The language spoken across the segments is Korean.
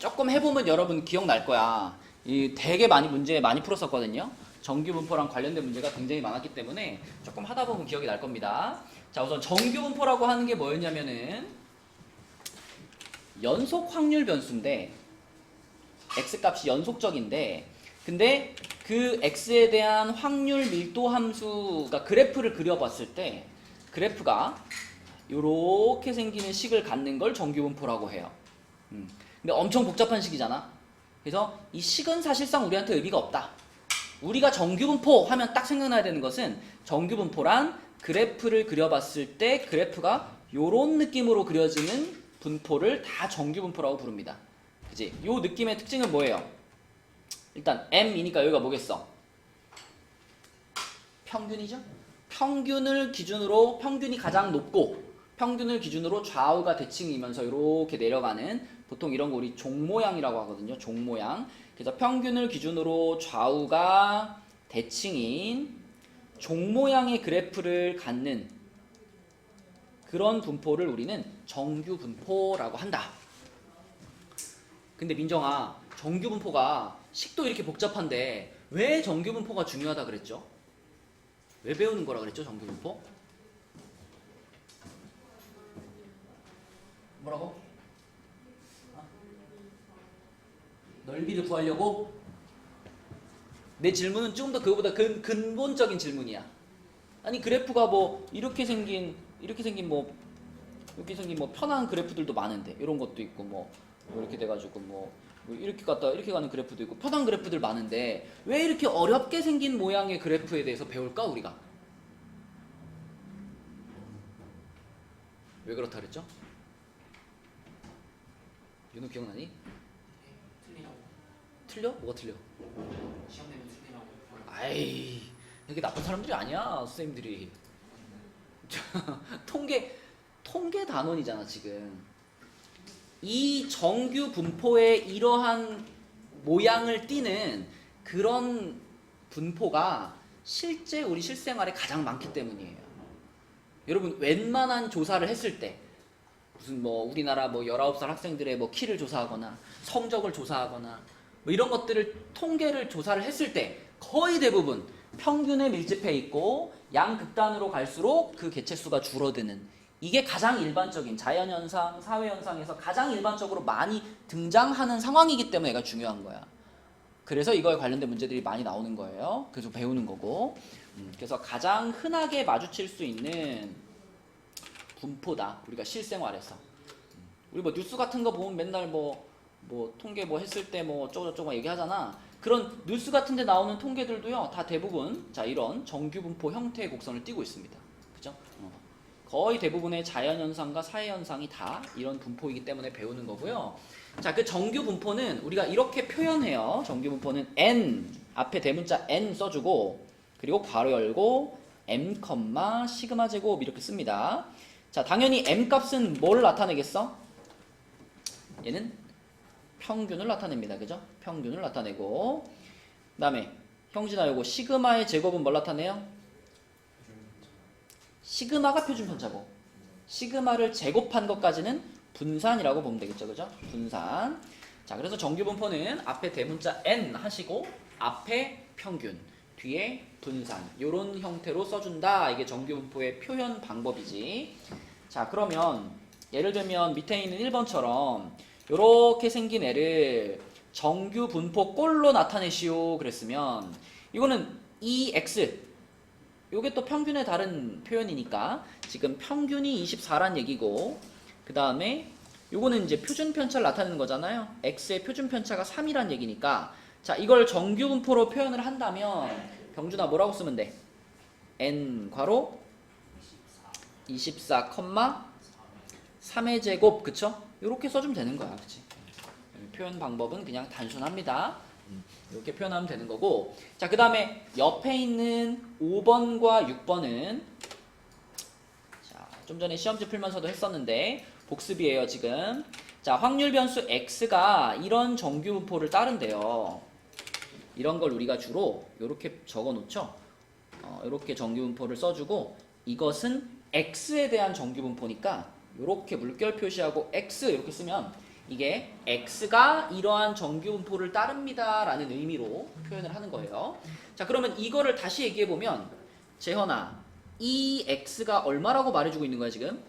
조금 해보면 여러분 기억날 거야. 이 되게 많이 문제 많이 풀었었거든요. 정규분포랑 관련된 문제가 굉장히 많았기 때문에 조금 하다 보면 기억이 날 겁니다. 자, 우선 정규분포라고 하는 게 뭐였냐면은 연속 확률 변수인데 x값이 연속적인데 근데 그 x에 대한 확률 밀도 함수가 그래프를 그려봤을 때 그래프가 이렇게 생기는 식을 갖는 걸 정규분포라고 해요. 근데 엄청 복잡한 식이잖아. 그래서 이 식은 사실상 우리한테 의미가 없다. 우리가 정규분포 하면 딱 생각나야 되는 것은 정규분포란 그래프를 그려봤을 때 그래프가 요런 느낌으로 그려지는 분포를 다 정규분포라고 부릅니다. 그치? 요 느낌의 특징은 뭐예요? 일단 m이니까 여기가 뭐겠어? 평균이죠? 평균을 기준으로 평균이 가장 높고 평균을 기준으로 좌우가 대칭이면서 이렇게 내려가는 보통 이런 거 우리 종 모양이라고 하거든요. 종 모양. 그래서 평균을 기준으로 좌우가 대칭인 종 모양의 그래프를 갖는 그런 분포를 우리는 정규 분포라고 한다. 근데 민정아, 정규 분포가 식도 이렇게 복잡한데 왜 정규 분포가 중요하다 그랬죠? 왜 배우는 거라 그랬죠, 정규 분포? 뭐라고? 넓이를 구하려고? 내 질문은 조금 더 그거보다 근본적인 질문이야. 아니 그래프가 뭐 이렇게 생긴 뭐 이렇게 생긴 뭐 편한 그래프들도 많은데 이런 것도 있고 뭐 이렇게 돼가지고 뭐 이렇게 갔다 이렇게 가는 그래프도 있고 편한 그래프들 많은데 왜 이렇게 어렵게 생긴 모양의 그래프에 대해서 배울까 우리가? 왜 그렇다 그랬죠? 윤호 기억나니? 틀리라고. 틀려? 뭐가 틀려? 시험 내면 틀리라고. 아이 이게 나쁜 사람들이 아니야 선생님들이. 통계 단원이잖아 지금. 이 정규 분포의 이러한 모양을 띠는 그런 분포가 실제 우리 실생활에 가장 많기 때문이에요. 여러분 웬만한 조사를 했을 때 무슨 뭐 우리나라 뭐 19살 학생들의 뭐 키를 조사하거나 성적을 조사하거나 뭐 이런 것들을 통계를 조사를 했을 때 거의 대부분 평균에 밀집해 있고 양극단으로 갈수록 그 개체수가 줄어드는 이게 가장 일반적인 자연현상, 사회현상에서 가장 일반적으로 많이 등장하는 상황이기 때문에 얘가 중요한 거야. 그래서 이거에 관련된 문제들이 많이 나오는 거예요. 그래서 배우는 거고. 그래서 가장 흔하게 마주칠 수 있는 분포다. 우리가 실생활에서. 우리 뭐 뉴스 같은 거 보면 맨날 뭐 통계 뭐 했을 때 뭐 어쩌고저쩌고 얘기하잖아. 그런 뉴스 같은 데 나오는 통계들도요. 다 대부분 자 이런 정규분포 형태의 곡선을 띠고 있습니다. 그죠? 거의 대부분의 자연현상과 사회현상이 다 이런 분포이기 때문에 배우는 거고요. 자, 그 정규분포는 우리가 이렇게 표현해요. 정규분포는 n 앞에 대문자 n 써주고 그리고 괄호 열고 m, 시그마 제곱 이렇게 씁니다. 자, 당연히 m 값은 뭘 나타내겠어? 얘는 평균을 나타냅니다. 그죠? 평균을 나타내고 그 다음에 형진아 요거 시그마의 제곱은 뭘 나타내요? 시그마가 표준편차고 시그마를 제곱한 것까지는 분산이라고 보면 되겠죠. 그죠? 분산. 자, 그래서 정규분포는 앞에 대문자 n 하시고 앞에 평균 뒤에 분산 요런 형태로 써준다. 이게 정규분포의 표현 방법이지. 자, 그러면 예를 들면 밑에 있는 1번처럼 요렇게 생긴 애를 정규분포 꼴로 나타내시오 그랬으면 이거는 EX 요게 또 평균의 다른 표현이니까 지금 평균이 24란 얘기고 그 다음에 요거는 이제 표준편차를 나타내는 거잖아요. X의 표준편차가 3이란 얘기니까 자 이걸 정규분포로 표현을 한다면 병준아 뭐라고 쓰면 돼? N 괄호 24, 3의 제곱 그쵸? 요렇게 써주면 되는 거야. 그치? 표현 방법은 그냥 단순합니다. 이렇게 표현하면 되는 거고 자 그 다음에 옆에 있는 5번과 6번은 자, 좀 전에 시험지 풀면서도 했었는데 복습이에요 지금. 자 확률 변수 x가 이런 정규분포를 따른대요. 이런 걸 우리가 주로 이렇게 적어 놓죠. 이렇게 정규분포를 써주고 이것은 x에 대한 정규분포니까 이렇게 물결 표시하고 x 이렇게 쓰면 이게 x가 이러한 정규 분포를 따릅니다 라는 의미로 표현을 하는 거예요. 자, 그러면 이거를 다시 얘기해 보면 재현아, 이 x가 얼마라고 말해주고 있는 거야 지금?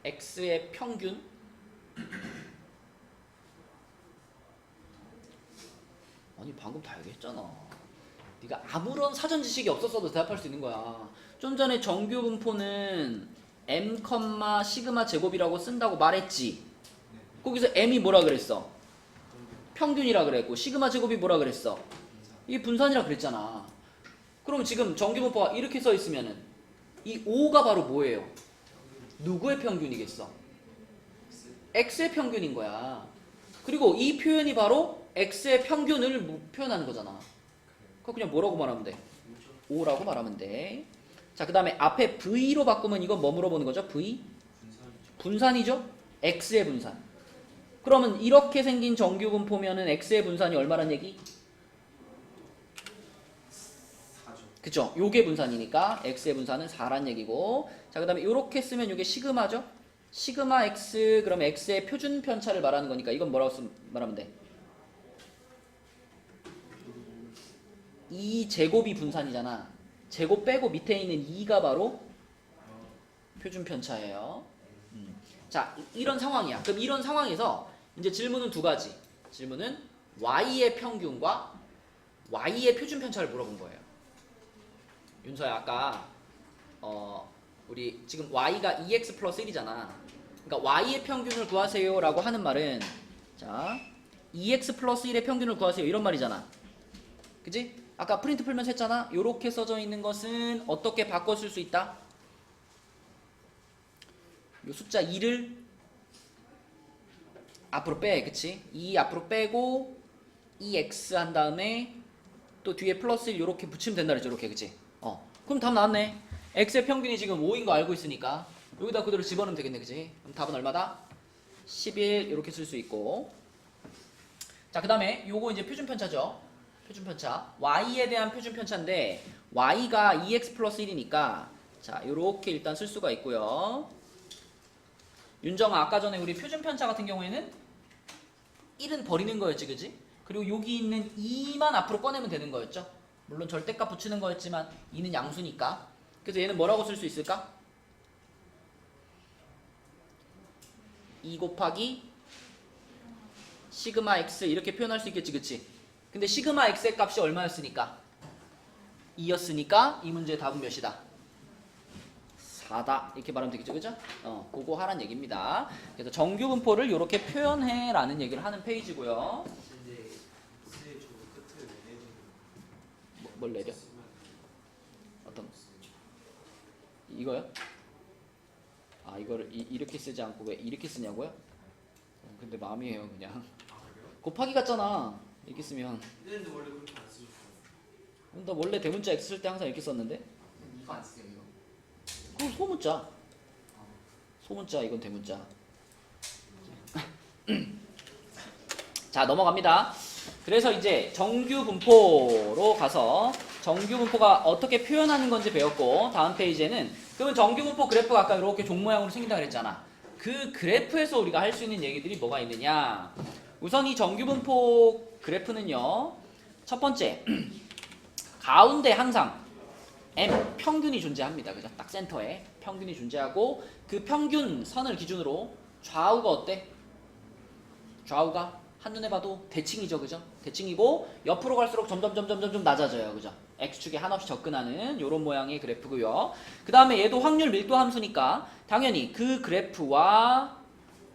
x의 평균. 아니 방금 다 얘기했잖아. 네가 아무런 사전 지식이 없었어도 대답할 수 있는 거야. 좀 전에 정규 분포는 m, 시그마 제곱이라고 쓴다고 말했지. 거기서 m이 뭐라 그랬어? 평균이라 그랬고 시그마 제곱이 뭐라 그랬어? 이게 분산이라 그랬잖아. 그럼 지금 정규 분포가 이렇게 써 있으면은 이 5가 바로 뭐예요? 누구의 평균이겠어? x의 평균인 거야. 그리고 이 표현이 바로 x의 평균을 표현하는 거잖아. 그거 그냥 뭐라고 말하면 돼? 5라고 말하면 돼. 자, 그 다음에 앞에 v로 바꾸면 이건 뭐 물어보는 거죠? v? 분산이죠? x의 분산. 그러면 이렇게 생긴 정규 분포면은 x의 분산이 얼마란 얘기? 4죠. 그쵸? 요게 분산이니까 x의 분산은 4란 얘기고. 자, 그 다음에 요렇게 쓰면 요게 시그마죠? 시그마 x, 그러면 x의 표준 편차를 말하는 거니까 이건 뭐라고 말하면 돼? 2 제곱이 분산이잖아. 제곱 빼고 밑에 있는 2가 바로 표준 편차예요. 자, 이런 상황이야. 그럼 이런 상황에서 이제 질문은 두 가지. 질문은 y의 평균과 y의 표준 편차를 물어본 거예요. 윤서야, 아까 우리 지금 y가 2x 플러스 1이잖아. 그러니까 y의 평균을 구하세요라고 하는 말은 자 2x 플러스 1의 평균을 구하세요 이런 말이잖아. 그치? 아까 프린트 풀면서 했잖아. 요렇게 써져 있는 것은 어떻게 바꿔 쓸 수 있다? 요 숫자 2를 앞으로 빼. 그치? 2 앞으로 빼고 2x 한 다음에 또 뒤에 플러스 1 요렇게 붙이면 된다 그랬죠. 이렇게. 그치? 그럼 답 나왔네. x의 평균이 지금 5인 거 알고 있으니까 여기다 그대로 집어넣으면 되겠네. 그치? 그럼 답은 얼마다? 11 이렇게 쓸 수 있고. 자, 그 다음에 요거 이제 표준 편차죠. 표준 편차. y에 대한 표준 편차인데 y가 2x 플러스 1이니까 자, 요렇게 일단 쓸 수가 있고요. 윤정아, 아까 전에 우리 표준 편차 같은 경우에는 1은 버리는 거였지, 그지? 그리고 여기 있는 2만 앞으로 꺼내면 되는 거였죠. 물론 절대값 붙이는 거였지만 2는 양수니까. 그래서 얘는 뭐라고 쓸 수 있을까? 2 곱하기 시그마 x 이렇게 표현할 수 있겠지, 그치? 근데 시그마 x의 값이 얼마였으니까? 2였으니까 이 문제의 답은 몇이다? 4다. 이렇게 말하면 되겠죠, 그죠? 그거 하란 얘기입니다. 그래서 정규 분포를 이렇게 표현해 라는 얘기를 하는 페이지고요. 근데 제 저 끝을 내리는 뭘 내려? 어떤 거? 이거요? 아, 이거를 이렇게 쓰지 않고 왜 이렇게 쓰냐고요? 근데 마음이에요, 그냥. 아 그래요? 곱하기 같잖아. 이렇게 쓰면. 근데 원래 그렇게 안 쓰죠. 나 원래 대문자 x 쓸 때 항상 이렇게 썼는데. 이거 안 쓰세요 이거? 그건 소문자. 소문자, 이건 대문자. 자, 넘어갑니다. 그래서 이제 정규 분포로 가서 정규 분포가 어떻게 표현하는 건지 배웠고, 다음 페이지에는 그러면 정규 분포 그래프가 아까 이렇게 종 모양으로 생긴다 그랬잖아. 그 그래프에서 우리가 할 수 있는 얘기들이 뭐가 있느냐. 우선 이 정규 분포 그래프는요, 첫 번째 가운데 항상 M 평균이 존재합니다. 그죠? 딱 센터에 평균이 존재하고 그 평균 선을 기준으로 좌우가 어때? 좌우가 한눈에 봐도 대칭이죠. 그죠? 대칭이고 옆으로 갈수록 점점 낮아져요. 그죠? X축에 한없이 접근하는 이런 모양의 그래프고요. 그 다음에 얘도 확률 밀도 함수니까 당연히 그 그래프와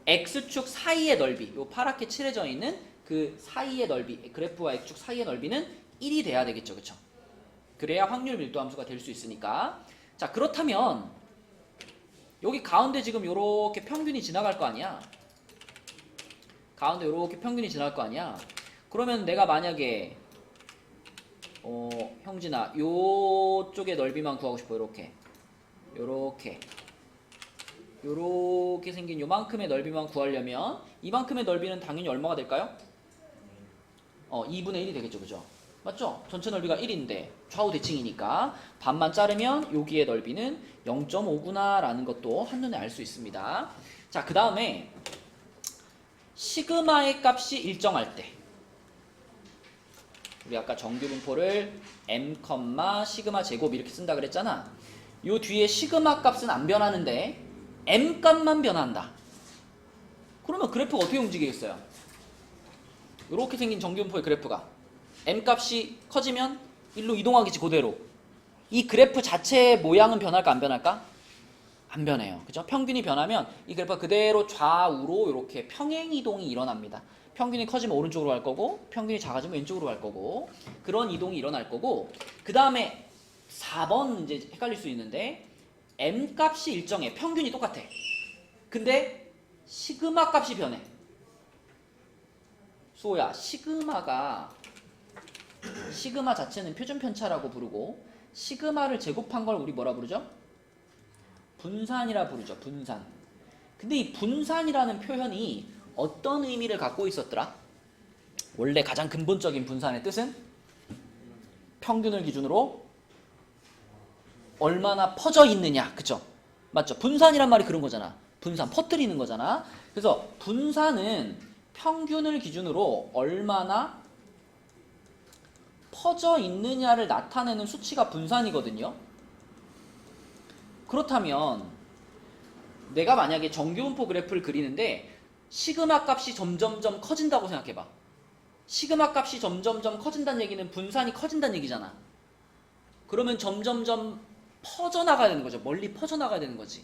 X축 사이의 넓이, 요 파랗게 칠해져 있는 그 사이의 넓이, 그래프와 X축 사이의 넓이는 1이 돼야 되겠죠. 그쵸? 그래야 확률 밀도 함수가 될 수 있으니까. 자, 그렇다면 여기 가운데 지금 요렇게 평균이 지나갈 거 아니야? 가운데 요렇게 평균이 지나갈 거 아니야? 그러면 내가 만약에 형진아, 요쪽의 넓이만 구하고 싶어. 요렇게 생긴 요만큼의 넓이만 구하려면 이만큼의 넓이는 당연히 얼마가 될까요? 2분의 1이 되겠죠. 그죠? 맞죠? 전체 넓이가 1인데 좌우 대칭이니까 반만 자르면 여기의 넓이는 0.5구나 라는 것도 한눈에 알 수 있습니다. 자, 그 다음에 시그마의 값이 일정할 때 우리 아까 정규 분포를 m, 시그마 제곱 이렇게 쓴다 그랬잖아. 요 뒤에 시그마 값은 안 변하는데 m 값만 변한다. 그러면 그래프가 어떻게 움직이겠어요? 이렇게 생긴 정규 분포의 그래프가 m 값이 커지면 일로 이동하겠지. 그대로 이 그래프 자체의 모양은 변할까 안 변할까? 안 변해요. 그죠? 평균이 변하면 이 그래프가 그대로 좌우로 이렇게 평행 이동이 일어납니다. 평균이 커지면 오른쪽으로 갈 거고 평균이 작아지면 왼쪽으로 갈 거고 그런 이동이 일어날 거고 그 다음에 4번 이제 헷갈릴 수 있는데 m 값이 일정해. 평균이 똑같아. 근데 시그마 값이 변해. 수호야, 시그마 자체는 표준 편차라고 부르고 시그마를 제곱한 걸 우리 뭐라 부르죠? 분산이라 부르죠. 분산. 근데 이 분산이라는 표현이 어떤 의미를 갖고 있었더라? 원래 가장 근본적인 분산의 뜻은 평균을 기준으로 얼마나 퍼져 있느냐. 그쵸? 맞죠? 분산이란 말이 그런 거잖아. 분산, 퍼뜨리는 거잖아. 그래서 분산은 평균을 기준으로 얼마나 퍼져 있느냐를 나타내는 수치가 분산이거든요. 그렇다면 내가 만약에 정규분포 그래프를 그리는데 시그마 값이 점점점 커진다고 생각해봐. 시그마 값이 점점점 커진다는 얘기는 분산이 커진다는 얘기잖아. 그러면 점점점 퍼져나가야 되는 거죠. 멀리 퍼져나가야 되는 거지.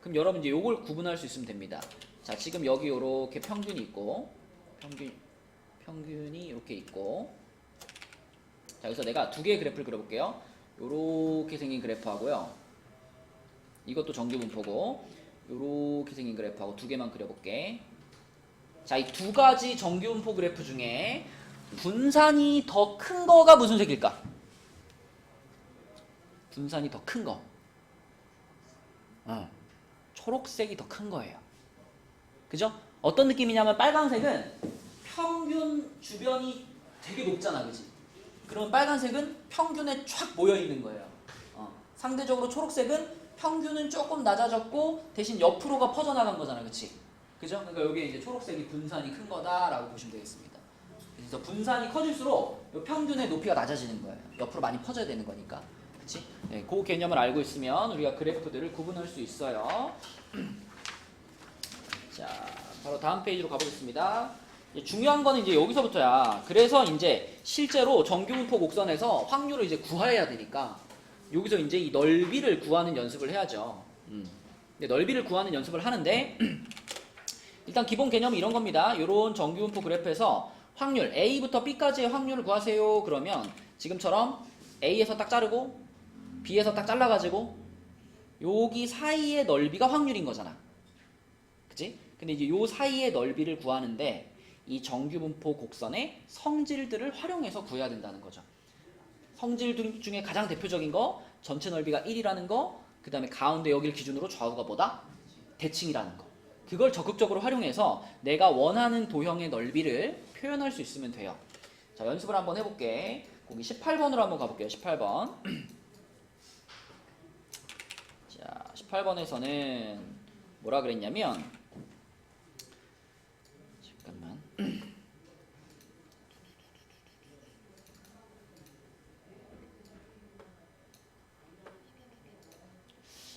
그럼 여러분 이제 요걸 구분할 수 있으면 됩니다. 자, 지금 여기 요렇게 평균이 있고 평균이 이렇게 있고 자, 그래서 내가 두 개의 그래프를 그려볼게요. 요렇게 생긴 그래프하고요. 이것도 정규분포고 요렇게 생긴 그래프하고 두 개만 그려볼게. 자, 이 두 가지 정규분포 그래프 중에 분산이 더 큰 거가 무슨 색일까? 분산이 더 큰 거. 초록색이 더 큰 거예요. 그죠? 어떤 느낌이냐면 빨간색은 평균 주변이 되게 높잖아. 그지? 그러면 빨간색은 평균에 촥 모여있는 거예요. 상대적으로 초록색은 평균은 조금 낮아졌고 대신 옆으로가 퍼져나간 거잖아. 그치? 그죠? 그러니까 여기에 이제 초록색이 분산이 큰 거다라고 보시면 되겠습니다. 그래서 분산이 커질수록 이 평균의 높이가 낮아지는 거예요. 옆으로 많이 퍼져야 되는 거니까. 그치? 네, 그 개념을 알고 있으면 우리가 그래프들을 구분할 수 있어요. 자, 바로 다음 페이지로 가보겠습니다. 중요한 거는 이제 여기서부터야. 그래서 이제 실제로 정규분포 곡선에서 확률을 이제 구해야 되니까 여기서 이제 이 넓이를 구하는 연습을 해야죠. 넓이를 구하는 연습을 하는데 일단 기본 개념이 이런 겁니다. 이런 정규분포 그래프에서 확률 A부터 B까지의 확률을 구하세요. 그러면 지금처럼 A에서 딱 자르고 B에서 딱 잘라가지고 여기 사이의 넓이가 확률인 거잖아. 그치? 근데 이제 요 사이의 넓이를 구하는데 이 정규분포 곡선의 성질들을 활용해서 구해야 된다는 거죠. 성질 중에 가장 대표적인 거 전체 넓이가 1이라는 거, 그 다음에 가운데 여기를 기준으로 좌우가 뭐다? 대칭이라는 거. 그걸 적극적으로 활용해서 내가 원하는 도형의 넓이를 표현할 수 있으면 돼요. 자, 연습을 한번 해볼게. 거기 18번으로 한번 가볼게요. 18번. 자, 18번에서는 뭐라 그랬냐면 잠깐만.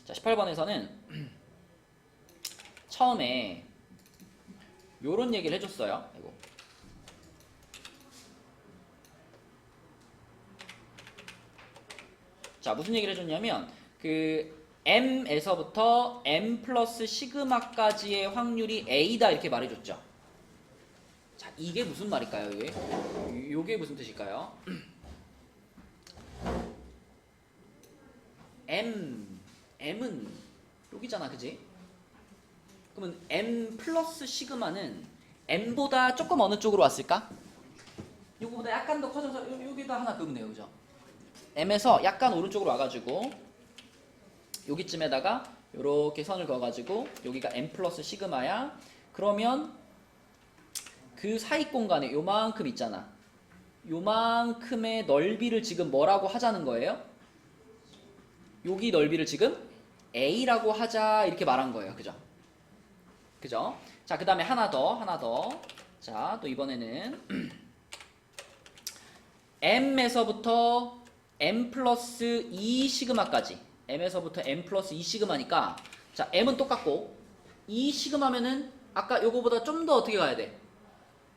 자, 18번에서는 처음에 요런 얘기를 해줬어요. 이거. 자, 무슨 얘기를 해줬냐면 그 m에서부터 m 플러스 시그마까지의 확률이 a다 이렇게 말해줬죠. 자, 이게 무슨 말일까요? 요게 무슨 뜻일까요? m은 여기잖아, 그지? 그러면 m 플러스 시그마는 m보다 조금 어느 쪽으로 왔을까? 요거보다 약간 더 커져서 여기다 하나 그으면 돼요, 그죠? m에서 약간 오른쪽으로 와가지고 여기쯤에다가 요렇게 선을 그어가지고 여기가 m 플러스 시그마야. 그러면 그 사이 공간에 요만큼 있잖아. 요만큼의 넓이를 지금 뭐라고 하자는 거예요? 여기 넓이를 지금 A라고 하자 이렇게 말한 거예요. 그죠? 그죠? 자, 그 다음에 하나 더. 자, 또 이번에는 M에서부터 M 플러스 2 시그마까지. M에서부터 M 플러스 2 시그마니까, 자, M은 똑같고, 2 시그마면은 아까 요거보다 좀 더 어떻게 가야 돼?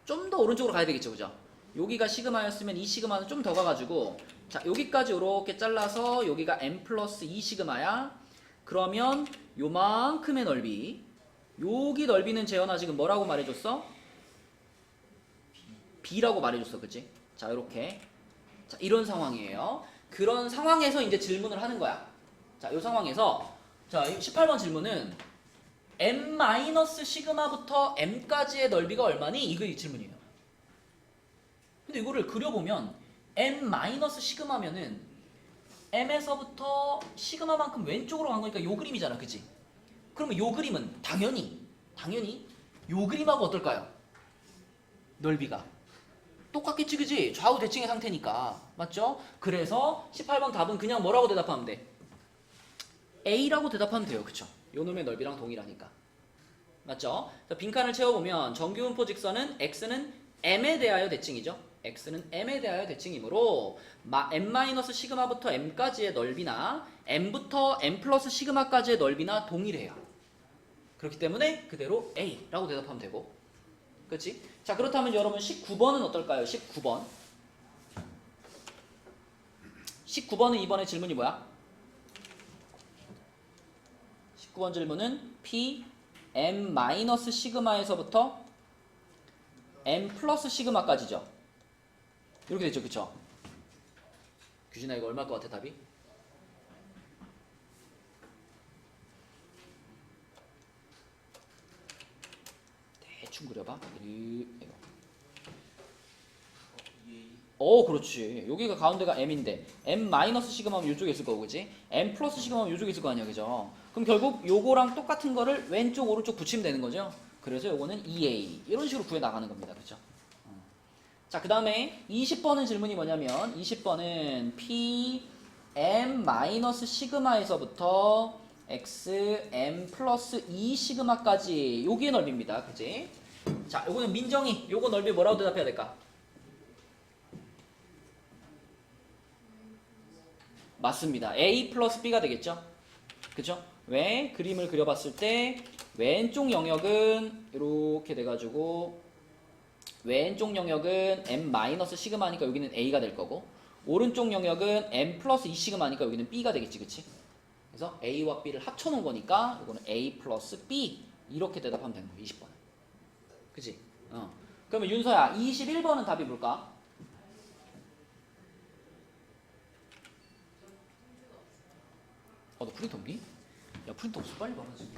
좀 더 오른쪽으로 가야 되겠죠. 그죠? 여기가 시그마였으면 이 시그마는 좀 더 가가지고, 자, 여기까지 이렇게 잘라서 여기가 M 플러스 2 시그마야. 그러면 요만큼의 넓이, 여기 넓이는 재현아 지금 뭐라고 말해줬어? B라고 말해줬어. 그치? 자, 이렇게. 자, 이런 상황이에요. 그런 상황에서 이제 질문을 하는 거야. 자, 이 상황에서, 자, 18번 질문은 M 마이너스 시그마부터 M까지의 넓이가 얼마니? 이거 질문이에요. 근데 이거를 그려보면 M 마이너스 시그마면은 M에서부터 시그마만큼 왼쪽으로 간 거니까 요 그림이잖아. 그치? 그러면 요 그림은 당연히 요 그림하고 어떨까요? 넓이가 똑같겠지. 그지? 좌우 대칭의 상태니까. 맞죠? 그래서 18번 답은 그냥 뭐라고 대답하면 돼? A라고 대답하면 돼요. 그쵸? 요 놈의 넓이랑 동일하니까. 맞죠? 빈칸을 채워보면 정규분포 직선은 X는 M에 대하여 대칭이죠. X는 M에 대하여 대칭이므로 M- 시그마부터 M까지의 넓이나 M부터 M 플러스 시그마까지의 넓이나 동일해요. 그렇기 때문에 그대로 A라고 대답하면 되고. 그렇지? 자, 그렇다면 여러분 19번은 어떨까요? 19번. 19번은 이번에 질문이 뭐야? 19번 질문은 P M 마이너스 시그마에서부터 M 플러스 시그마까지죠. 이렇게 되죠. 그쵸? 규진아 이거 얼마일 것 같아 답이? 대충 그려봐. 이거. 그렇지. 여기가 가운데가 M인데 M 마이너스 시그마면 이쪽에 있을 거고, 그지? M 플러스 시그마면 이쪽에 있을 거 아니야, 그죠? 그럼 결국 요거랑 똑같은 거를 왼쪽 오른쪽 붙이면 되는 거죠. 그래서 요거는 2A 이런 식으로 구해 나가는 겁니다, 그죠? 자, 그 다음에 20번은 질문이 뭐냐면 20번은 P M 마이너스 시그마에서부터 X M 플러스 2 시그마까지 여기의 넓이입니다, 그지? 자, 요거는 민정이 요거 넓이 뭐라고 대답해야 될까? 맞습니다. A 플러스 B가 되겠죠? 그죠? 왜? 그림을 그려봤을 때 왼쪽 영역은 이렇게 돼가지고 왼쪽 영역은 M 마이너스 시그마니까 여기는 A가 될 거고, 오른쪽 영역은 M 플러스 2 시그마니까 여기는 B가 되겠지. 그치? 그래서 A와 B를 합쳐놓은 거니까 이거는 A 플러스 B 이렇게 대답하면 되는 거야. 20번은. 그치? 그러면 윤서야 21번은 답이 뭘까? 너 프린터 없니? 야, 프린터 없어. 빨리 말하지.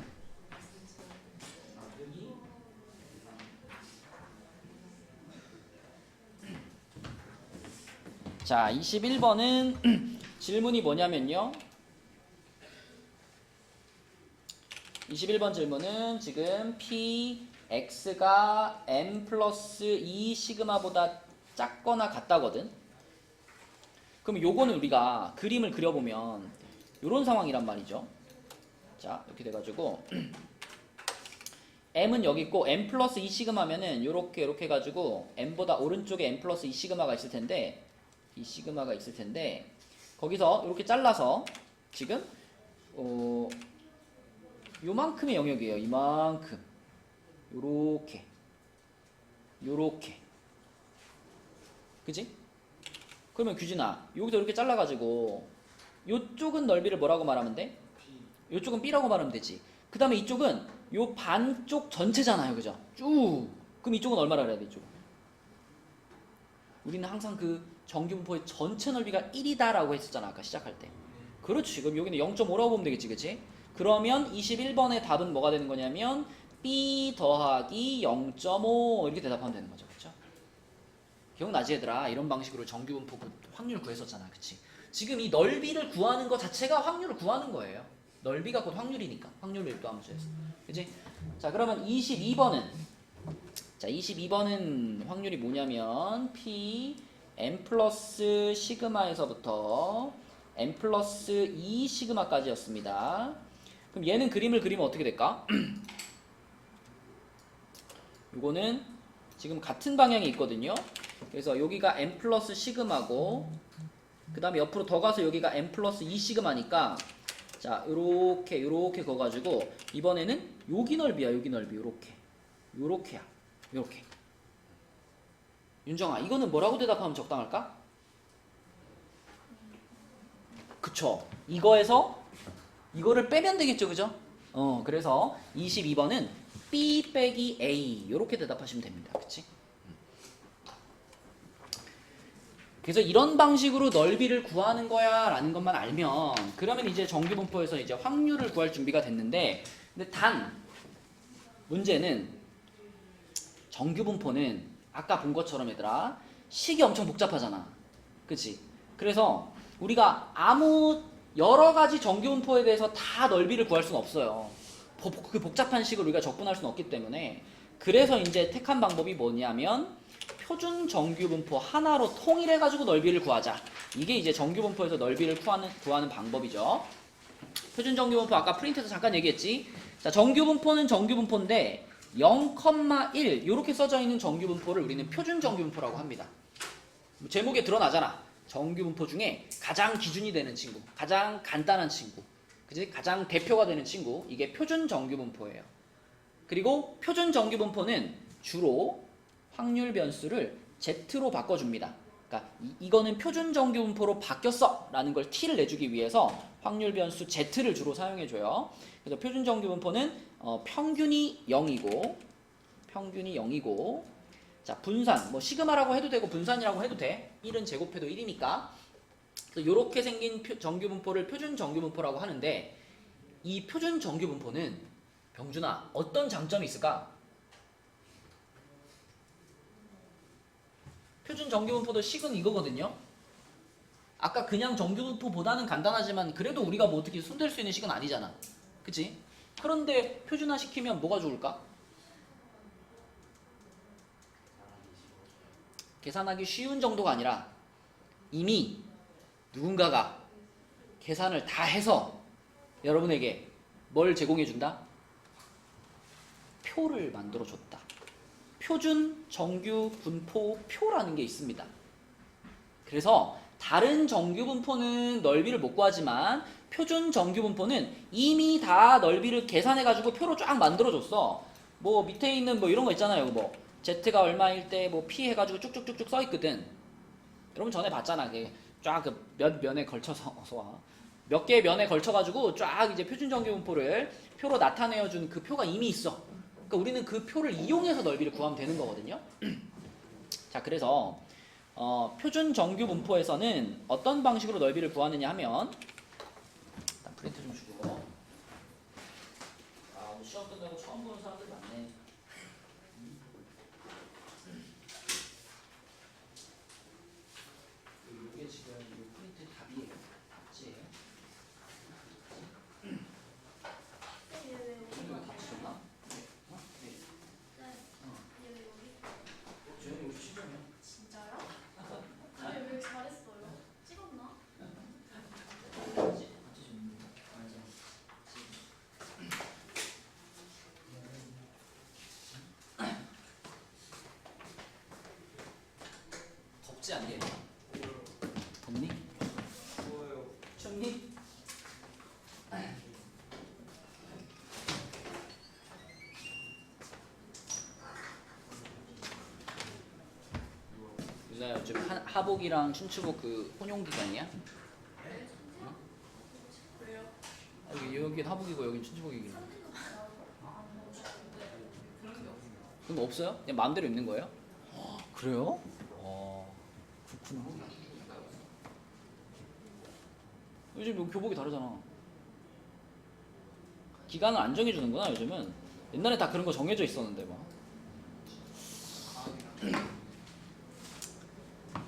자, 21번은 질문이 뭐냐면요. 21번 질문은 지금 P, X가 M 플러스 2 시그마보다 작거나 같다거든. 그럼 요거는 우리가 그림을 그려보면 요런 상황이란 말이죠. 자, 이렇게 돼가지고 M은 여기 있고 M 플러스 2 시그마면은 요렇게 해가지고 M보다 오른쪽에 M 플러스 2 시그마가 있을 텐데, 이 시그마가 있을 텐데 거기서 이렇게 잘라서 지금 요만큼의 영역이에요. 이만큼. 요렇게. 그지? 그러면 규진아, 여기서 이렇게 잘라가지고 요쪽은 넓이를 뭐라고 말하면 돼? 요쪽은 B라고 말하면 되지. 그 다음에 이쪽은 요 반쪽 전체잖아요. 그죠? 쭉. 그럼 이쪽은 얼마라 그래야 돼? 이쪽은? 우리는 항상 그 정규분포의 전체 넓이가 1이다라고 했었잖아. 아까 시작할 때. 그렇지. 그럼 여기는 0.5라고 보면 되겠지. 그치? 그러면 21번의 답은 뭐가 되는 거냐면 B 더하기 0.5 이렇게 대답하면 되는 거죠. 그렇죠? 기억나지 얘들아? 이런 방식으로 정규분포 확률 구했었잖아. 그치? 지금 이 넓이를 구하는 것 자체가 확률을 구하는 거예요. 넓이가 곧 확률이니까. 확률 밀도 함수에서. 그치? 자, 그러면 22번은, 자, 22번은 확률이 뭐냐면 P n 플러스 시그마에서부터 n 플러스 2 시그마까지였습니다. 그럼 얘는 그림을 그리면 어떻게 될까? 요거는 지금 같은 방향이 있거든요. 그래서 여기가 n 플러스 시그마고 그 다음에 옆으로 더 가서 여기가 n 플러스 2 시그마니까 자 요렇게 거가지고 이번에는 여기 넓이야. 여기 넓이 요렇게야. 요렇게. 윤정아, 이거는 뭐라고 대답하면 적당할까? 그쵸. 이거에서 이거를 빼면 되겠죠, 그죠? 그래서 22번은 B 빼기 A 요렇게 대답하시면 됩니다. 그치? 그래서 이런 방식으로 넓이를 구하는 거야 라는 것만 알면 그러면 이제 정규분포에서 이제 확률을 구할 준비가 됐는데 근데 단 문제는 정규분포는 아까 본 것처럼 얘들아 식이 엄청 복잡하잖아. 그치? 그래서 우리가 아무 여러 가지 정규분포에 대해서 다 넓이를 구할 수는 없어요. 그 복잡한 식을 우리가 적분할 수는 없기 때문에 그래서 이제 택한 방법이 뭐냐면 표준 정규분포 하나로 통일해가지고 넓이를 구하자. 이게 이제 정규분포에서 넓이를 구하는 방법이죠. 표준 정규분포 아까 프린트에서 잠깐 얘기했지. 자, 정규분포는 정규분포인데 0,1 이렇게 써져 있는 정규분포를 우리는 표준 정규분포라고 합니다. 제목에 드러나잖아. 정규분포 중에 가장 기준이 되는 친구, 가장 간단한 친구, 그치? 가장 대표가 되는 친구, 이게 표준 정규분포예요. 그리고 표준 정규분포는 주로 확률 변수를 Z로 바꿔줍니다. 그러니까 이거는 표준 정규분포로 바뀌었어 라는 걸 T를 내주기 위해서 확률 변수 Z를 주로 사용해줘요. 그래서 표준 정규분포는 평균이 0이고 자 분산, 뭐 시그마라고 해도 되고 분산이라고 해도 돼. 1은 제곱해도 1이니까. 그래서 이렇게 생긴 정규분포를 표준 정규분포라고 하는데 이 표준 정규분포는 병준아 어떤 장점이 있을까? 표준 정규분포도 식은 이거거든요. 아까 그냥 정규분포보다는 간단하지만 그래도 우리가 뭐 어떻게 손댈 수 있는 식은 아니잖아. 그치? 그런데 표준화 시키면 뭐가 좋을까? 계산하기 쉬운 정도가 아니라 이미 누군가가 계산을 다 해서 여러분에게 뭘 제공해준다? 표를 만들어줬다. 표준 정규 분포 표라는 게 있습니다. 그래서 다른 정규 분포는 넓이를 못 구하지만 표준 정규 분포는 이미 다 넓이를 계산해가지고 표로 쫙 만들어줬어. 뭐 밑에 있는 뭐 이런 거 있잖아요. 뭐 Z가 얼마일 때 뭐 P 해가지고 쭉쭉쭉쭉 써있거든. 여러분 전에 봤잖아. 쫙 몇 면에 걸쳐서 몇 개의 면에 걸쳐가지고 쫙 이제 표준 정규 분포를 표로 나타내어준 그 표가 이미 있어. 그러니까 우리는 그 표를 이용해서 넓이를 구하면 되는 거거든요. 자, 그래서 표준 정규 분포에서는 어떤 방식으로 넓이를 구하느냐 하면 일단 프린트 좀 주고 오늘 시험 끝나고 처음 보는 사람들 많네. 이게 지금 이 프린트 답이에요. 맞지? 이거 다 치셨나? 쟤는 여기 시점이야. 진짜요? 근데 왜 잘했어요? 찍었나? 덥지 않게? 덥니? 좋아요. 춥니? 유자야 요즘 하복이랑 춘추복 그 혼용 기간이야? 왜요? 여기 하복이고 여기 춘추복이긴. 그럼 없어요? 그냥 마음대로 입는 거예요? 그래요? 그렇구나. 요즘 여기 교복이 다르잖아. 기간을 안 정해주는구나 요즘은. 옛날에 다 그런 거 정해져 있었는데 막.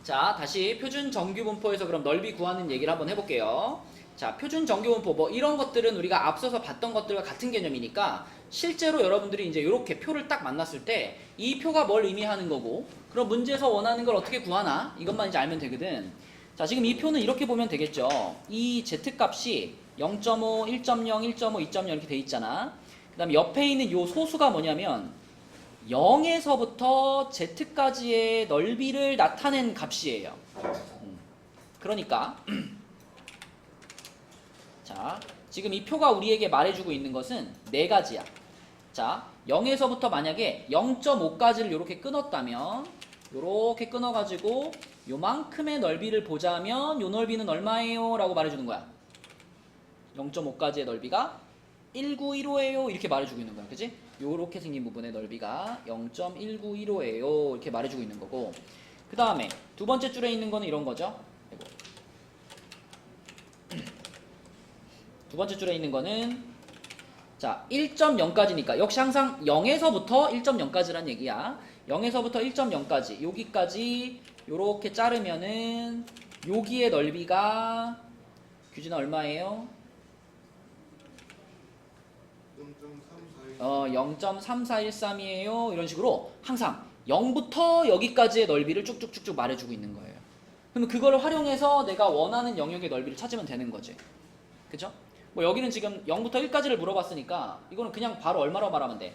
자, 다시 표준 정규분포에서 그럼 넓이 구하는 얘기를 한번 해볼게요. 자, 표준 정규분포 뭐 이런 것들은 우리가 앞서서 봤던 것들과 같은 개념이니까 실제로 여러분들이 이제 이렇게 표를 딱 만났을 때 이 표가 뭘 의미하는 거고 그럼 문제에서 원하는 걸 어떻게 구하나 이것만 이제 알면 되거든. 자, 지금 이 표는 이렇게 보면 되겠죠. 이 z값이 0.5, 1.0, 1.5, 2.0 이렇게 돼 있잖아. 그 다음에 옆에 있는 요 소수가 뭐냐면 0에서부터 z까지의 넓이를 나타낸 값이에요. 그러니까 자, 지금 이 표가 우리에게 말해주고 있는 것은 네 가지야. 자, 0에서부터 만약에 0.5까지를 이렇게 끊었다면 이렇게 끊어가지고 요만큼의 넓이를 보자면 요 넓이는 얼마예요? 라고 말해주는 거야. 0.5까지의 넓이가 1915예요. 이렇게 말해주고 있는 거야. 그치? 요렇게 생긴 부분의 넓이가 0.1915예요. 이렇게 말해주고 있는 거고 그 다음에 두 번째 줄에 있는 거는 이런 거죠. 두 번째 줄에 있는 거는 자 1.0까지니까 역시 항상 0에서부터 1.0까지란 얘기야. 0에서부터 1.0까지 여기까지 요렇게 자르면은 여기의 넓이가 규진아 얼마예요? 0.3413이에요. 이런 식으로 항상 0부터 여기까지의 넓이를 쭉쭉쭉쭉 말해주고 있는 거예요. 그러면 그걸 활용해서 내가 원하는 영역의 넓이를 찾으면 되는 거지. 그죠? 뭐 여기는 지금 0부터 1까지를 물어봤으니까 이거는 그냥 바로 얼마로 말하면 돼?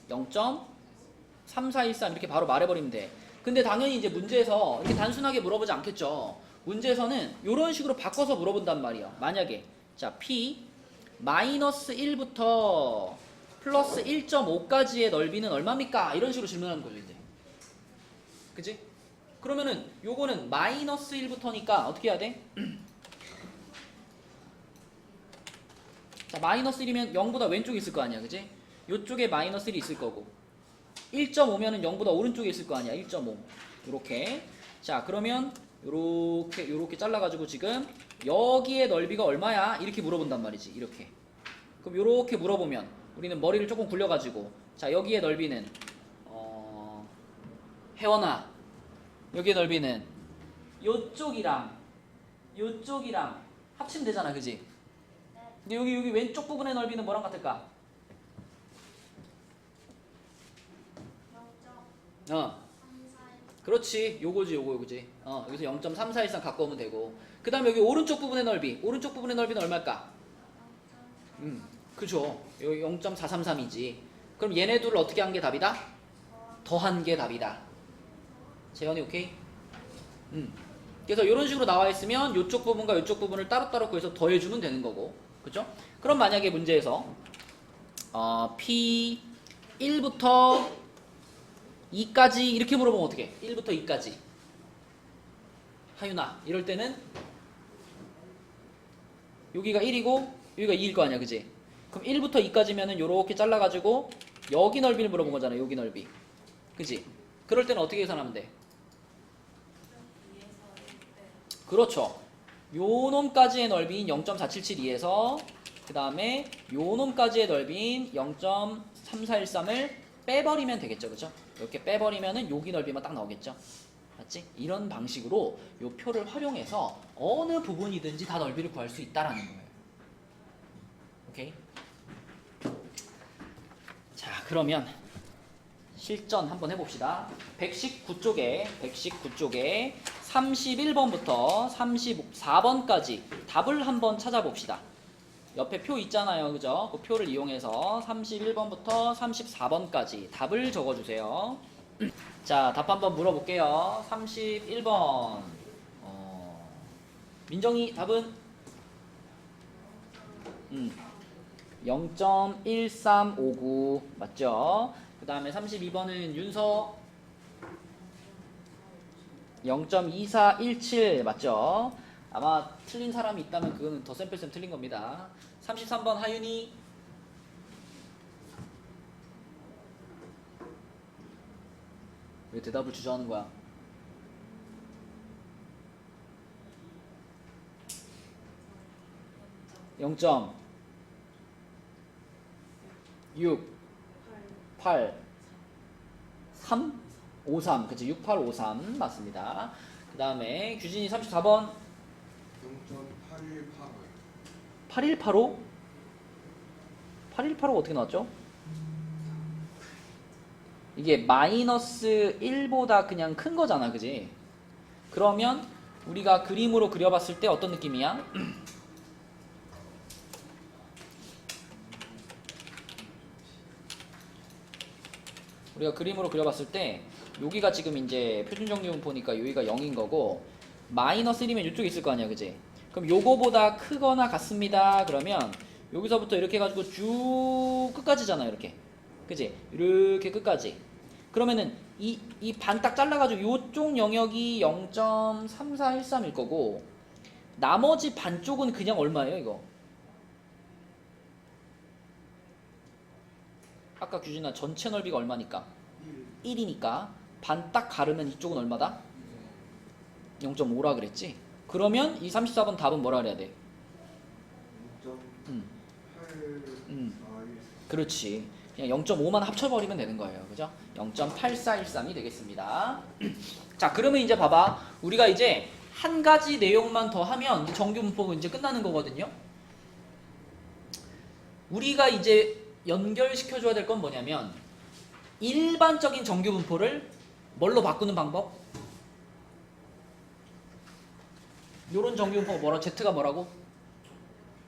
0.3413 이렇게 바로 말해버리면 돼. 근데 당연히 이제 문제에서 이렇게 단순하게 물어보지 않겠죠. 문제에서는 이런 식으로 바꿔서 물어본단 말이야. 만약에 자 P 마이너스 1부터 플러스 1.5까지의 넓이는 얼마입니까? 이런 식으로 질문하는 거죠 이제. 그치? 그러면은 요거는 마이너스 1부터니까 어떻게 해야 돼? 자, 마이너스 1이면 0보다 왼쪽에 있을 거 아니야, 그지? 요쪽에 마이너스 1이 있을 거고 1.5면은 0보다 오른쪽에 있을 거 아니야, 1.5 요렇게. 자, 그러면 요렇게 잘라가지고 지금 여기의 넓이가 얼마야? 이렇게 물어본단 말이지, 이렇게. 그럼 요렇게 물어보면 우리는 머리를 조금 굴려가지고 자, 여기의 넓이는 혜원아 여기의 넓이는 요쪽이랑 합치면 되잖아, 그지? 근데 여기 왼쪽 부분의 넓이는 뭐랑 같을까? 0.34. 그렇지. 요거지. 여기서 0.3413 갖고 오면 되고. 그 다음에 여기 오른쪽 부분의 넓이는 얼마일까? 그죠. 여기 0.433이지. 그럼 얘네 둘을 어떻게 한 게 답이다? 더한 게 답이다. 재현이 오케이? 그래서 이런 식으로 나와 있으면 이쪽 부분과 이쪽 부분을 따로따로 구해서 더해주면 되는 거고. 그죠? 그럼 만약에 문제에서 P 1부터 2까지 이렇게 물어보면 어떻게? 1부터 2까지. 하윤아, 이럴 때는 여기가 1이고 여기가 2일 거 아니야, 그지? 그럼 1부터 2까지면은 요렇게 잘라가지고 여기 넓이를 물어본 거잖아, 여기 넓이. 그지? 그럴 때는 어떻게 계산하면 돼? 그렇죠. 요 놈까지의 넓이인 0.4772에서 그 다음에 요 놈까지의 넓이인 0.3413을 빼버리면 되겠죠, 그죠? 이렇게 빼버리면은 여기 넓이만 딱 나오겠죠. 맞지? 이런 방식으로 요 표를 활용해서 어느 부분이든지 다 넓이를 구할 수 있다라는 거예요. 오케이? 자, 그러면 실전 한번 해봅시다. 119쪽에 31번부터 34번까지 답을 한번 찾아봅시다. 옆에 표 있잖아요, 그죠? 그 표를 이용해서 31번부터 34번까지 답을 적어주세요. 자, 답 한번 물어볼게요. 31번. 민정이 답은 0.1359 맞죠? 그 다음에 32번은 윤서 0.2417 맞죠? 아마 틀린 사람이 있다면 그거는 더 샘플쌤 틀린 겁니다. 33번 하윤이 왜 대답을 주저하는 거야? (0.6) 8 3 53 그치 6853 맞습니다. 그 다음에 규진이 34번 0.8185 8185? 818호가 어떻게 나왔죠? 이게 마이너스 1보다 그냥 큰 거잖아, 그지? 그러면 우리가 그림으로 그려봤을 때 어떤 느낌이야? 우리가 그림으로 그려봤을 때 여기가 지금 이제 표준정규분포니까 여기가 0인 거고 마이너스 1이면 이쪽에 있을 거 아니야, 그지? 그럼 요거보다 크거나 같습니다. 그러면 여기서부터 이렇게 해가지고 쭉 끝까지잖아요, 이렇게. 그지? 이렇게 끝까지. 그러면은 이 반 딱 잘라가지고 요쪽 영역이 0.3413일 거고 나머지 반쪽은 그냥 얼마예요, 이거? 아까 규진아 전체 넓이가 얼마니까? 1이니까 반 딱 가르면 이쪽은 얼마다? 0.5라 그랬지? 그러면 이 34번 답은 뭐라 그래야 돼? 0.8 그렇지. 그냥 0.5만 합쳐버리면 되는 거예요. 그죠? 0.8413이 되겠습니다. 자, 그러면 이제 봐봐. 우리가 이제 한 가지 내용만 더 하면 이제 정규분포가 이제 끝나는 거거든요. 우리가 이제 연결시켜줘야 될 건 뭐냐면 일반적인 정규분포를 뭘로 바꾸는 방법? 요런 정규분포가 뭐라? Z가 뭐라고?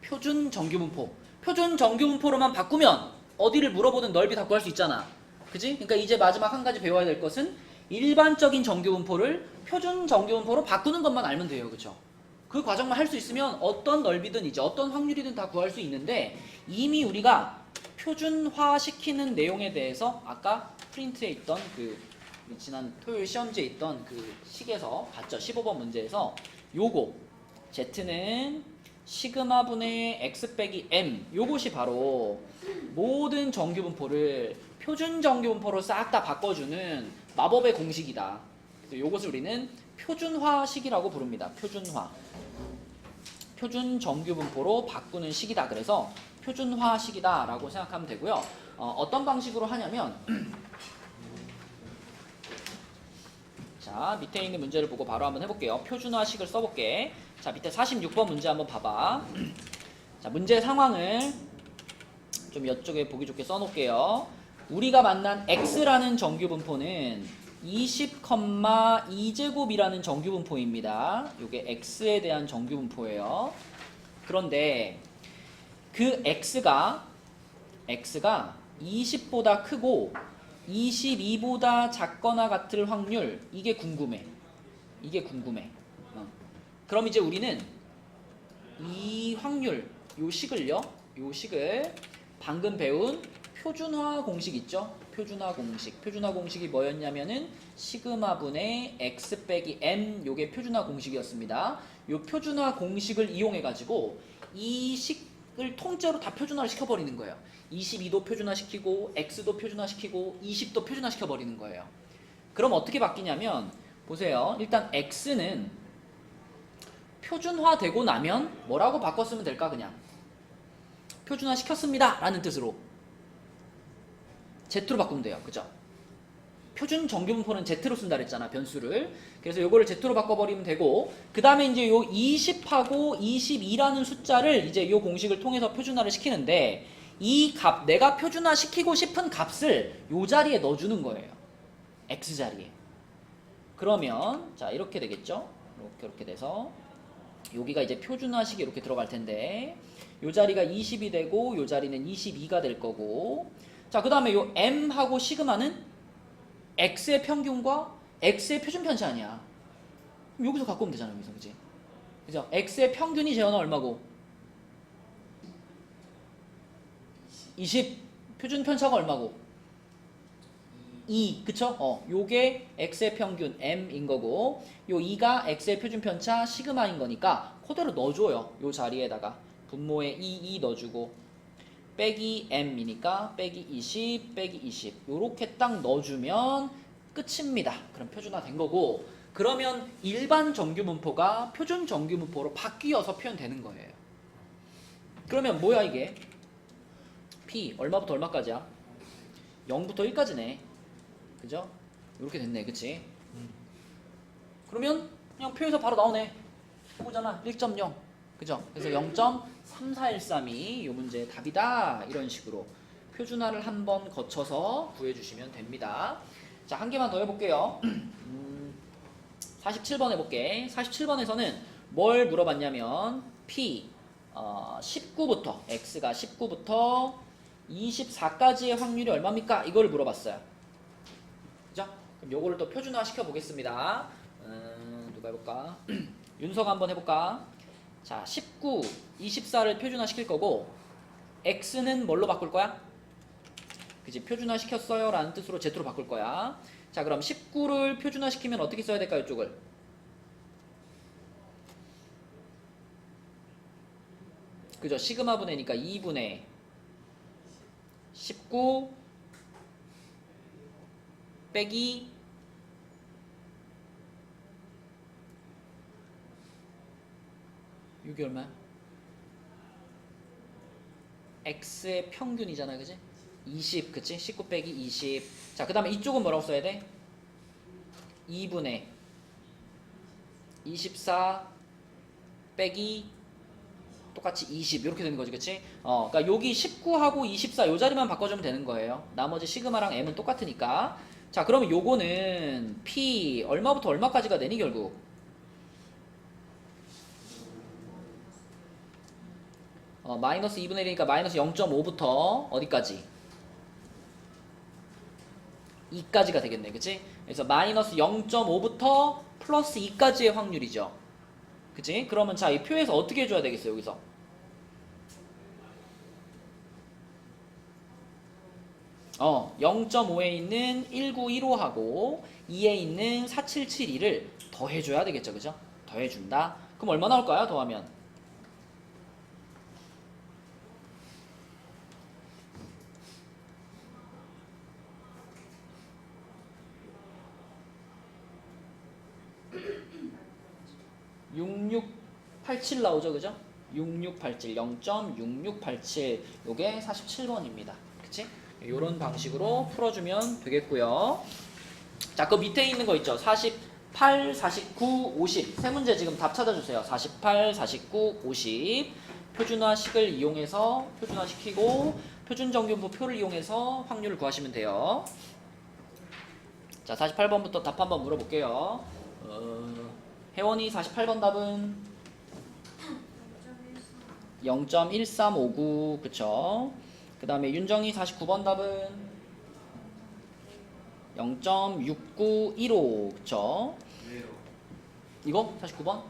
표준 정규분포. 표준 정규분포로만 바꾸면 어디를 물어보든 넓이 다 구할 수 있잖아. 그지? 그러니까 이제 마지막 한 가지 배워야 될 것은 일반적인 정규분포를 표준 정규분포로 바꾸는 것만 알면 돼요. 그쵸? 그 과정만 할 수 있으면 어떤 넓이든 이제 어떤 확률이든 다 구할 수 있는데 이미 우리가 표준화시키는 내용에 대해서 아까 프린트에 있던 그 지난 토요일 시험지에 있던 그 식에서 봤죠. 15번 문제에서 요거 Z는 시그마 분의 X 빼기 M 요것이 바로 모든 정규분포를 표준 정규분포로 싹 다 바꿔주는 마법의 공식이다. 그래서 요것을 우리는 표준화식이라고 부릅니다. 표준화. 표준 정규분포로 바꾸는 식이다. 그래서 표준화식이다 라고 생각하면 되고요. 어떤 방식으로 하냐면 자, 밑에 있는 문제를 보고 바로 한번 해볼게요. 표준화식을 써볼게. 자, 밑에 46번 문제 한번 봐봐. 자, 문제 상황을 좀 이쪽에 보기 좋게 써놓을게요. 우리가 만난 x라는 정규분포는 20,2제곱이라는 정규분포입니다. 이게 x에 대한 정규분포예요. 그런데 그 x가 20보다 크고 22보다 작거나 같을 확률 이게 궁금해. 이게 궁금해. 그럼 이제 우리는 이 확률 요 식을 방금 배운 표준화 공식 있죠? 표준화 공식이 뭐였냐면은 시그마 분의 x 빼기 m 요게 표준화 공식이었습니다. 요 표준화 공식을 이용해 가지고 이 식을 통째로 다 표준화를 시켜버리는 거예요. 22도 표준화시키고 x도 표준화시키고 20도 표준화시켜버리는 거예요. 그럼 어떻게 바뀌냐면 보세요. 일단 x는 표준화되고 나면 뭐라고 바꿨으면 될까? 그냥 표준화시켰습니다 라는 뜻으로 Z로 바꾸면 돼요. 그죠? 표준 정규분포는 Z로 쓴다 그랬잖아. 변수를. 그래서 요거를 Z로 바꿔버리면 되고 그 다음에 이제 요 20하고 22라는 숫자를 이제 요 공식을 통해서 표준화를 시키는데 이 값, 내가 표준화시키고 싶은 값을 요 자리에 넣어주는 거예요. X 자리에. 그러면 자 이렇게 되겠죠? 이렇게 돼서 여기가 이제 표준화식이 이렇게 들어갈 텐데 요 자리가 20이 되고 요 자리는 22가 될 거고 자 그 다음에 요 M하고 시그마는 X의 평균과 X의 표준 편차 아니야. 그럼 여기서 갖고 오면 되잖아. 여기서 그치? 그죠? X의 평균이 재현은 얼마고? 20 표준 편차가 얼마고? 2 그쵸? 요게 X의 평균 M인 거고 요 2가 X의 표준 편차 시그마인 거니까 그대로 넣어줘요. 요 자리에다가 분모에 2 넣어주고 빼기 M이니까 빼기 20 빼기 20 요렇게 딱 넣어주면 끝입니다. 그럼 표준화 된 거고 그러면 일반 정규분포가 표준 정규분포로 바뀌어서 표현되는 거예요. 그러면 뭐야 이게? P 얼마부터 얼마까지야? 0부터 1까지네. 그죠? 이렇게 됐네. 그치? 그러면 그냥 표에서 바로 나오네. 보잖아. 1.0. 그죠? 그래서 3413이 이 문제의 답이다. 이런 식으로 표준화를 한번 거쳐서 구해주시면 됩니다. 자, 한 개만 더 해볼게요. 47번 해볼게. 47번에서는 뭘 물어봤냐면 P 19부터 X가 19부터 24까지의 확률이 얼마입니까? 이걸 물어봤어요. 그죠? 그럼 요거를 또 표준화 시켜 보겠습니다. 누가 해볼까? 윤서가 한번 해볼까? 자, 19, 24를 표준화 시킬 거고 X는 뭘로 바꿀 거야? 그치? 표준화 시켰어요 라는 뜻으로 Z로 바꿀 거야. 자, 그럼 19를 표준화 시키면 어떻게 써야 될까요? 이쪽을 그죠? 시그마 분해니까 2분의 19 빼기 이게 얼마야? x의 평균이잖아, 그지? 20, 그치? 19 빼기 20. 자, 그 다음에 이쪽은 뭐라고 써야 돼? 2분의 24 빼기 똑같이 20 이렇게 되는 거지, 그치? 그러니까 여기 19하고 24 요 자리만 바꿔주면 되는 거예요. 나머지 시그마랑 m은 똑같으니까. 자, 그러면 요거는 p 얼마부터 얼마까지가 되니 결국? 마이너스 2분의 1이니까 마이너스 0.5부터 어디까지? 2까지가 되겠네, 그치? 그래서 마이너스 0.5부터 플러스 2까지의 확률이죠. 그치? 그러면 자, 이 표에서 어떻게 해줘야 되겠어요, 여기서? 어, 0.5에 있는 1915하고 2에 있는 4772를 더해줘야 되겠죠, 그죠? 더해준다. 그럼 얼마 나올까요, 더하면? (6687) 나오죠, 그죠? 6687, 0.6687 요게 47번입니다. 그치? 요런 방식으로 풀어주면 되겠고요. 자, 그 밑에 있는 거 있죠? 48, 49, 50 세 문제 지금 답 찾아주세요. 48, 49, 50 표준화식을 이용해서 표준화시키고 표준정규분포 표를 이용해서 확률을 구하시면 돼요. 자, 48번부터 답 한번 물어볼게요. 혜원이 48번 답은 0.1359 그쵸? 그 다음에 윤정이 49번 답은 0.6915 그쵸? 왜요? 이거 49번?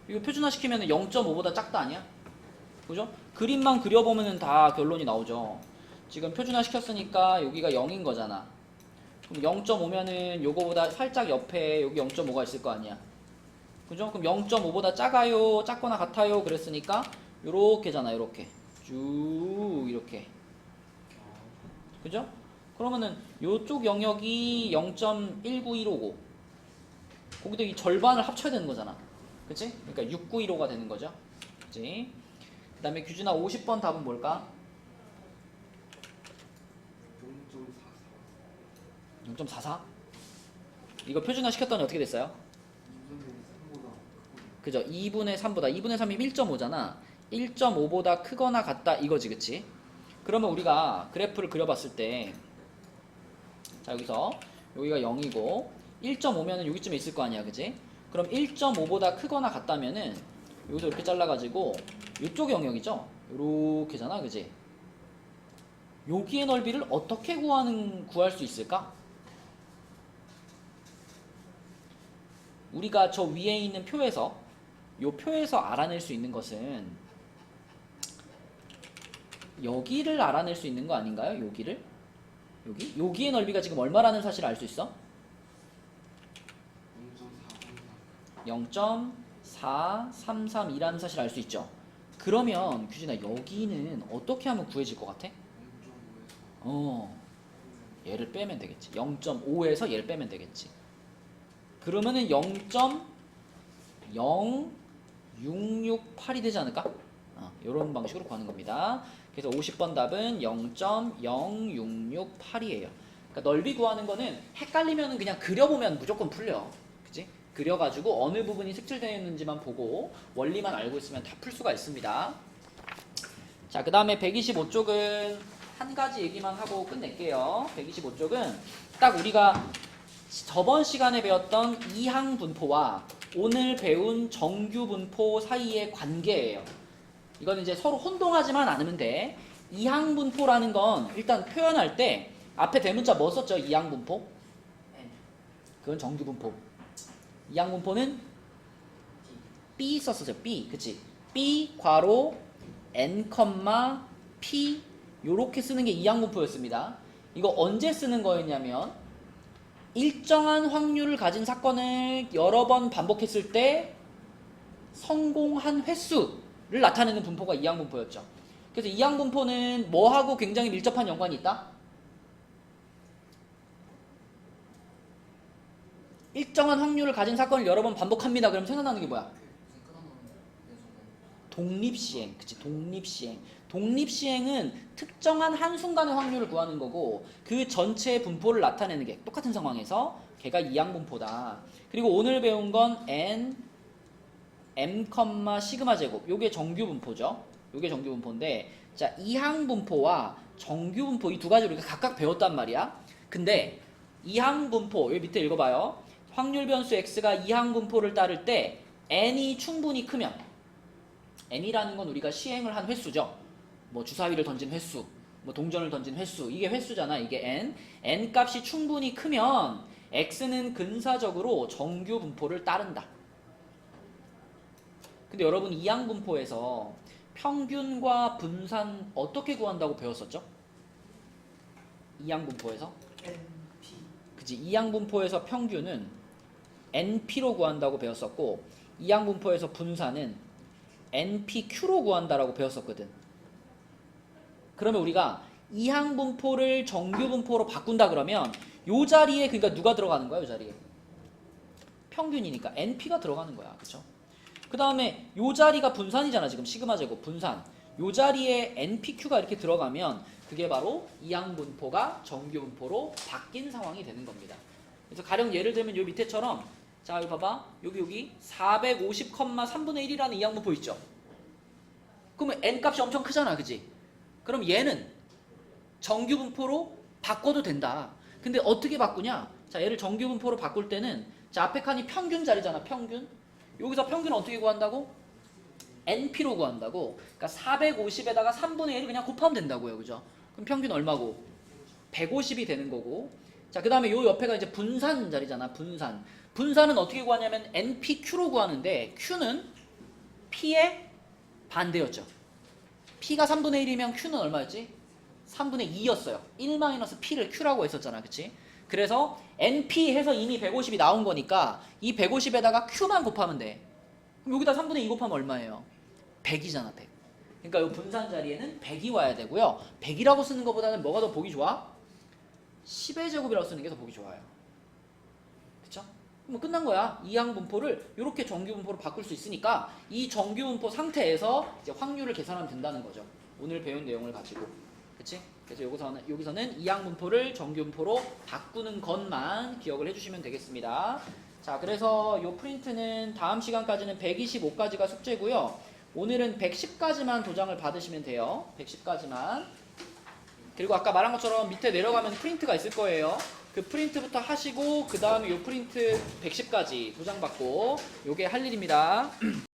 이거 표준화 시키면 0.5보다 작다 아니야? 그죠? 그림만 그려보면 다 결론이 나오죠. 지금 표준화 시켰으니까 여기가 0인 거잖아. 그럼 0.5면은 요거보다 살짝 옆에 여기 0.5가 있을 거 아니야. 그죠? 그럼 0.5보다 작아요, 작거나 같아요 그랬으니까 요렇게잖아, 요렇게 쭉 이렇게. 그죠? 그러면은 요쪽 영역이 0.19155 거기도 이 절반을 합쳐야 되는 거잖아. 그치? 그러니까 6915가 되는 거죠. 그치? 그 다음에 규진아 50번 답은 뭘까? 0.44 이거 표준화 시켰더니 어떻게 됐어요? 그죠? 2분의 3보다 2분의 3이면 1.5잖아 1.5보다 크거나 같다 이거지, 그치? 그러면 우리가 그래프를 그려봤을 때 자, 여기서 여기가 0이고 1.5면은 여기쯤에 있을 거 아니야, 그치? 그럼 1.5보다 크거나 같다면은 여기서 이렇게 잘라가지고 이쪽 영역이죠? 요렇게잖아, 그치? 여기의 넓이를 어떻게 구할 수 있을까? 우리가 저 위에 있는 표에서 요 표에서 알아낼 수 있는 것은 여기를 알아낼 수 있는 거 아닌가요? 여기를? 여기의 넓이가 지금 얼마라는 사실을 알 수 있어? 0.4332라는 사실을 알 수 있죠. 그러면 규진아 여기는 어떻게 하면 구해질 것 같아? 얘를 빼면 되겠지. 0.5에서 얘를 빼면 되겠지. 그러면은 0.0668이 되지 않을까? 이런 방식으로 구하는 겁니다. 그래서 50번 답은 0.0668이에요. 그러니까 넓이 구하는 거는 헷갈리면 그냥 그려보면 무조건 풀려. 그치? 그려가지고 어느 부분이 색칠되어 있는지만 보고 원리만 알고 있으면 다 풀 수가 있습니다. 자, 그 다음에 125쪽은 한 가지 얘기만 하고 끝낼게요. 125쪽은 딱 우리가 저번 시간에 배웠던 이항 분포와 오늘 배운 정규 분포 사이의 관계예요. 이거는 이제 서로 혼동하지만 않으면 돼. 이항 분포라는 건 일단 표현할 때 앞에 대문자 뭐 썼죠? 이항 분포? 그건 정규 분포. 이항 분포는 B 썼었죠. B, 그치? B 괄호 n, p 요렇게 쓰는 게 이항 분포였습니다. 이거 언제 쓰는 거였냐면 일정한 확률을 가진 사건을 여러 번 반복했을 때 성공한 횟수를 나타내는 분포가 이항 분포였죠. 그래서 이항 분포는 뭐하고 굉장히 밀접한 연관이 있다? 일정한 확률을 가진 사건을 여러 번 반복합니다. 그럼 생각나는 게 뭐야? 독립시행. 그치? 독립시행. 독립시행은 특정한 한순간의 확률을 구하는 거고 그 전체의 분포를 나타내는 게 똑같은 상황에서 걔가 이항 분포다. 그리고 오늘 배운 건 n, m, 시그마 제곱. 요게 정규 분포죠. 요게 정규 분포인데 자, 이항 분포와 정규 분포 이 두 가지 우리가 각각 배웠단 말이야. 근데 이항 분포 여기 밑에 읽어봐요. 확률 변수 x가 이항 분포를 따를 때 n이 충분히 크면 n이라는 건 우리가 시행을 한 횟수죠. 뭐 주사위를 던진 횟수, 뭐 동전을 던진 횟수, 이게 횟수잖아. 이게 n 값이 충분히 크면 x는 근사적으로 정규 분포를 따른다. 근데 여러분 이항 분포에서 평균과 분산 어떻게 구한다고 배웠었죠? 이항 분포에서? NP. 그치? 이항 분포에서 평균은 np로 구한다고 배웠었고 이항 분포에서 분산은 npq로 구한다라고 배웠었거든. 그러면 우리가 이항 분포를 정규 분포로 바꾼다 그러면 요 자리에 그러니까 누가 들어가는 거야? 요 자리에 평균이니까 np가 들어가는 거야. 그쵸? 그 다음에 요 자리가 분산이잖아. 지금 시그마 제곱 분산. 요 자리에 npq가 이렇게 들어가면 그게 바로 이항 분포가 정규 분포로 바뀐 상황이 되는 겁니다. 그래서 가령 예를 들면 요 밑에처럼 자 여기 봐봐. 여기 450,3분의 1이라는 이항 분포 있죠. 그러면 n 값이 엄청 크잖아. 그지? 그럼 얘는 정규 분포로 바꿔도 된다. 근데 어떻게 바꾸냐? 자, 얘를 정규 분포로 바꿀 때는 자, 앞에 칸이 평균 자리잖아. 평균. 여기서 평균 어떻게 구한다고? np로 구한다고. 그러니까 450에다가 3분의 1을 그냥 곱하면 된다고요. 그죠? 그럼 평균 얼마고? 150이 되는 거고. 자, 그 다음에 요 옆에가 이제 분산 자리잖아. 분산. 분산은 어떻게 구하냐면 npq로 구하는데 q는 p의 반대였죠. p가 3분의 1이면 q는 얼마였지? 3분의 2였어요. 1-p를 q라고 했었잖아. 그치? 그래서 np 해서 이미 150이 나온 거니까 이 150에다가 q만 곱하면 돼. 그럼 여기다 3분의 2 곱하면 얼마예요? 100이잖아. 100. 그러니까 이 분산 자리에는 100이 와야 되고요. 100이라고 쓰는 것보다는 뭐가 더 보기 좋아? 10의 제곱이라고 쓰는 게 더 보기 좋아요. 그쵸? 그럼 끝난 거야. 이항 분포를 이렇게 정규 분포로 바꿀 수 있으니까 이 정규 분포 상태에서 이제 확률을 계산하면 된다는 거죠. 오늘 배운 내용을 가지고. 그치? 그래서 여기서는 이항 분포를 정규 분포로 바꾸는 것만 기억을 해주시면 되겠습니다. 자, 그래서 이 프린트는 다음 시간까지는 125까지가 숙제고요. 오늘은 110까지만 도장을 받으시면 돼요. 110까지만. 그리고 아까 말한 것처럼 밑에 내려가면 프린트가 있을 거예요. 그 프린트부터 하시고 그 다음에 이 프린트 110까지 도장 받고 요게 할 일입니다.